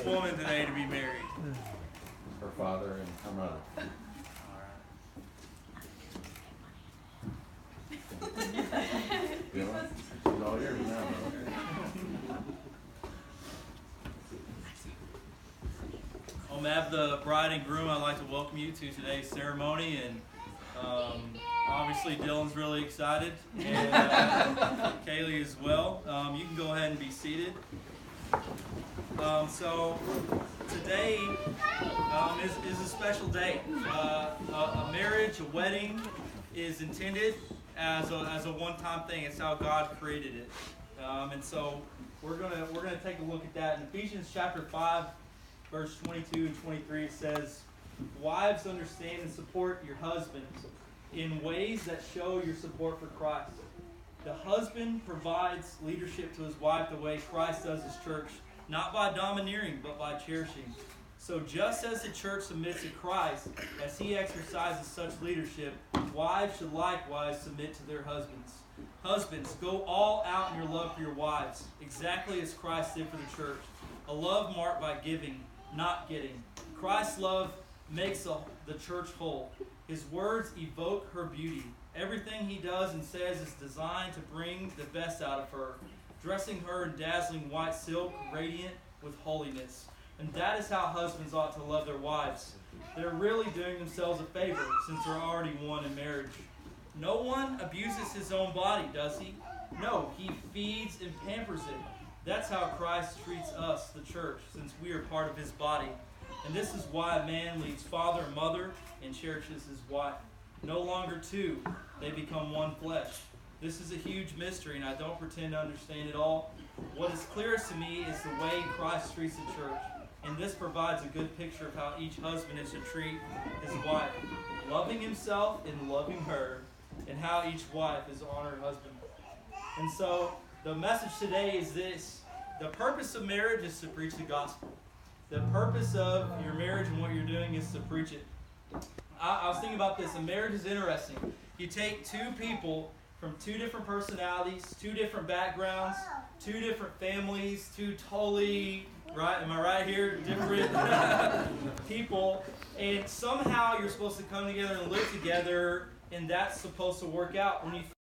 woman today to be married? Her father and her mother. Dylan, she's all yours now, brother. On behalf of the bride and groom, I'd like to welcome you to today's ceremony, and obviously Dylan's really excited, and Kaylee as well. You can go ahead and be seated. So today is a special day. A marriage, a wedding, is intended as a one-time thing. It's how God created it, and so we're gonna take a look at that in Ephesians chapter 5. Verse 22 and 23, it says, "Wives, understand and support your husbands in ways that show your support for Christ. The husband provides leadership to his wife the way Christ does his church, not by domineering, but by cherishing. So just as the church submits to Christ, as he exercises such leadership, wives should likewise submit to their husbands. Husbands, go all out in your love for your wives, exactly as Christ did for the church, a love marked by giving, not getting. Christ's love makes the church whole. His words evoke her beauty. Everything he does and says is designed to bring the best out of her, dressing her in dazzling white silk, radiant with holiness. And that is how husbands ought to love their wives. They're really doing themselves a favor since they're already one in marriage. No one abuses his own body, does he? No, he feeds and pampers it. That's how Christ treats us, the church, since we are part of his body. And this is why a man leaves father and mother and cherishes his wife. No longer two, they become one flesh. This is a huge mystery, and I don't pretend to understand it all. What is clearest to me is the way Christ treats the church. And this provides a good picture of how each husband is to treat his wife, loving himself and loving her, and how each wife is to honor her husband. And so, the message today is this: the purpose of marriage is to preach the gospel. The purpose of your marriage and what you're doing is to preach it. I was thinking about this, and marriage is interesting. You take two people from two different personalities, two different backgrounds, two different families, two totally, right, am I right here, different people, and somehow you're supposed to come together and live together, and that's supposed to work out. When you